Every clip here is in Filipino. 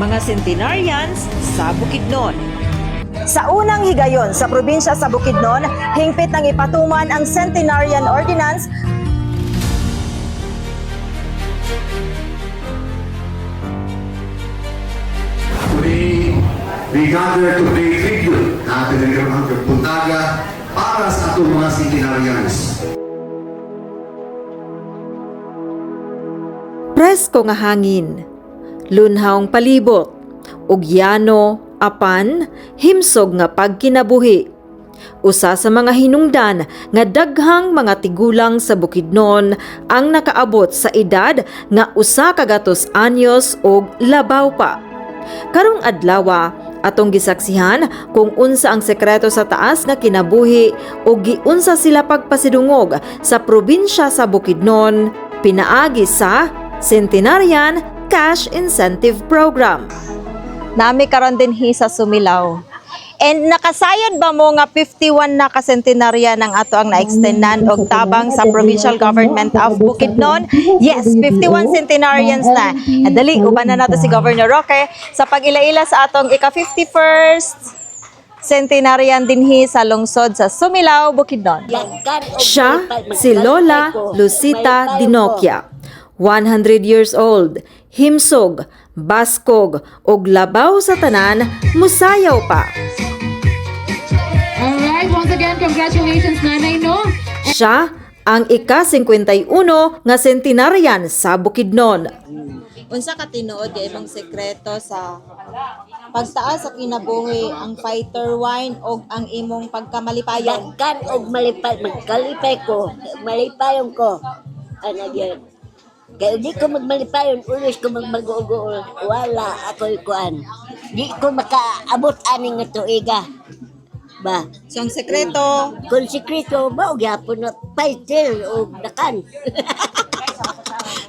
mga centenarians sa Bukidnon. Sa unang higayon sa probinsya sa Bukidnon, hingpit ng ipatuman ang Centenarian Ordinance. Today, we gather to pay tribute na pinagkakaroon ng puntaga para sa atong mga centenarians. Presko nga hangin, lunhawng palibot, ugyano, apan, himsog nga pagkinabuhi. Usa sa mga hinungdan nga daghang mga tigulang sa Bukidnon ang nakaabot sa edad nga 100 anyos o labaw pa. Karong adlaw atong gisaksihan kung unsa ang sekreto sa taas nga kinabuhi o giunsa sila pagpasidungog sa probinsya sa Bukidnon pinaagi sa Centenarian Cash Incentive Program. Nami karon din sa Sumilaw. And nakasayad ba mo nga 51 na ka-centenarya ng ato ang na-extendan og tabang sa Provincial Government of Bukidnon? Yes, 51 centenarians na. Dali, uban na nato si Governor Roque sa pag-ilaila sa atong ika-51st centenarian dinhi sa lungsod sa Sumilaw, Bukidnon. Siya si Lola Lucita Dinokia, 100 years old, himsog, baskog, ug labaw sa tanan, musayaw pa. Alright, once again, congratulations, Nanay, no? Siya ang ika-51 nga centenarian sa Bukidnon. Unsa ka tinuod kay imong sekreto sa pagtaas sa kinabuhi, ang fighter wine o ang imong pagkamalipayon? Dagkan og malipay, magkalipay ko, malipayon ko. Ano yun? Kaya di ko magmalipayon, ulis ko magmaguugol. Wala ako ikuan. Di ko makaabot aning nga tuiga. Ba? So ang sekreto, Kung sikreto, ba, og yapon na fighter o dakan.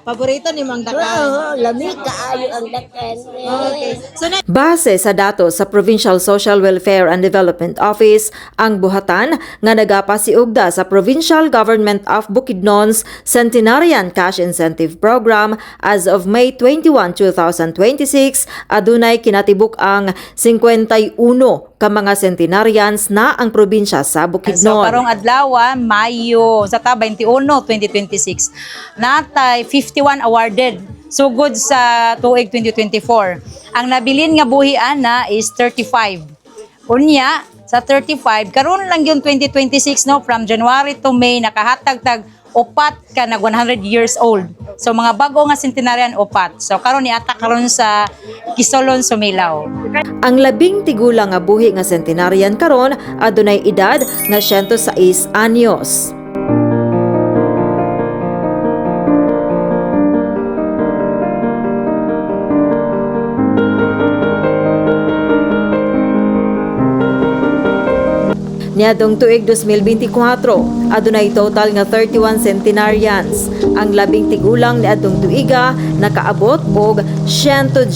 paborito ni Mang Dakan. Oo, lami kaayo ang dakan. Okay. So na Base sa datos sa Provincial Social Welfare and Development Office, ang buhatan nga nagapasiugda sa Provincial Government of Bukidnon's Centenarian Cash Incentive Program as of May 21, 2026, adunay kinatibuk ang 51 ka mga centenarians na ang probinsya sa So Bukidnon. karong adlaw, Mayo sa 21, 2026, natay 51 awarded. So good sa tuig 2024. Ang nabilin nga buhian na is 35. Unya sa 35 karon lang yung 2026 no, from January to May nakahatag tag upat ka nag 100 years old. So mga bago nga centenarian upat. So karon niata karon sa Kisolon, Sumilaw. Ang labing tigulang nga buhi nga centenarian karon adunay edad nga 106 anyos. Niadtong tuig 2024, adunay total nga 31 centenarians. Ang labing tigulang niadtong tuiga nakaabot og 110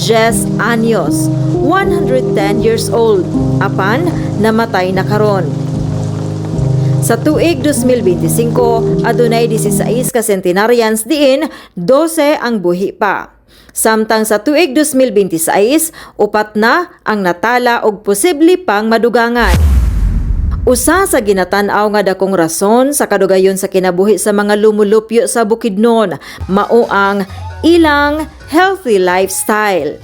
anyos, 110 years old, apan namatay na karon. Sa tuig 2025, adunay 16 ka centenarians diin 12 ang buhi pa. Samtang sa tuig 2026, upat na ang natala og posible pang madugangan. Usa sa ginatan-aw nga dakong rason sa kadugayon sa kinabuhi sa mga lumulupyo sa Bukidnon mao ang ilang healthy lifestyle.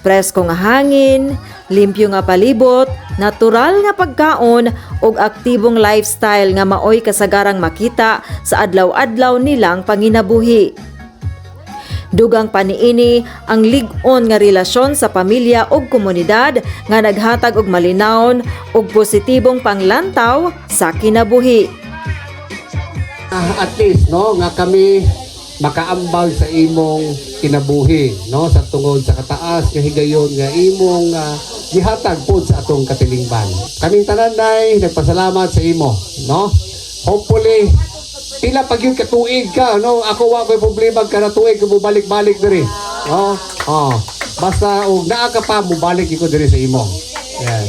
Presko nga hangin, limpyo nga palibot, natural nga pagkaon ug aktibong lifestyle nga maoy kasagarang makita sa adlaw-adlaw nilang panginabuhi. Dugang paniini ang lig-on nga relasyon sa pamilya ug komunidad nga naghatag og malinawon ug positibong panglantaw sa kinabuhi. At least no nga kami makaambag sa imong kinabuhi no sa tungod sa kataas nga higayon nga imong gihatag pod sa atong katilingban. Kaming tanan nay nagpasalamat sa imo no. Hopefully pila pag yung katuig ka, no? Ako wa ko'y problema ka na tuig kung balik-balik diri. No? Basta, naa ka pa, mubalik ko diri sa imo. Yes.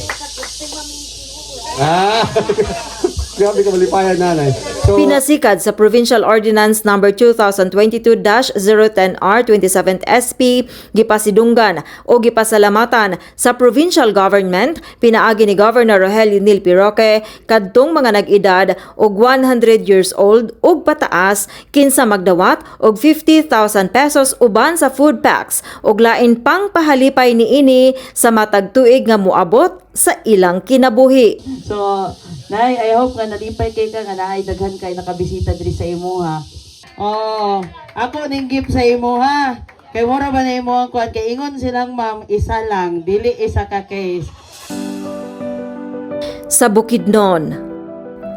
Grabe ka malipayan, nanay. Pinasikad sa Provincial Ordinance No. 2022-010R 27th SP, gipasidunggan o gipasalamatan sa provincial government pinaagi ni Governor Rogelio Nil Piroque kadtong mga nag-edad og 100 years old ug pataas kinsa magdawat og 50,000 pesos uban sa food packs ug lain pang pahalipay niini sa matag tuig nga moabot sa ilang kinabuhi. So, Nay, I hope nga nalipay kay ka nga naay daghan kay nakabisita diri sa imo ha. Oh, ako ning gift sa imo ha. Kay mura ba na imo ang kuan kay ingon silang ma'am isa lang, dili isa ka case. Sa Bukidnon,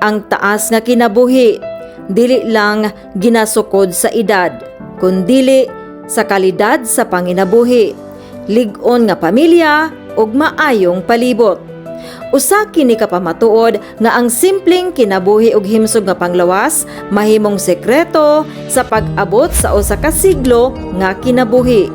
ang taas nga kinabuhi dili lang ginasukod sa edad, kundili sa kalidad sa panginabuhi, lig-on nga pamilya ug maayong palibot. Usa kini kapamatuod nga ang simpleng kinabuhi ug himsog nga panglawas mahimong sekreto sa pag-abot sa usa ka siglo nga kinabuhi.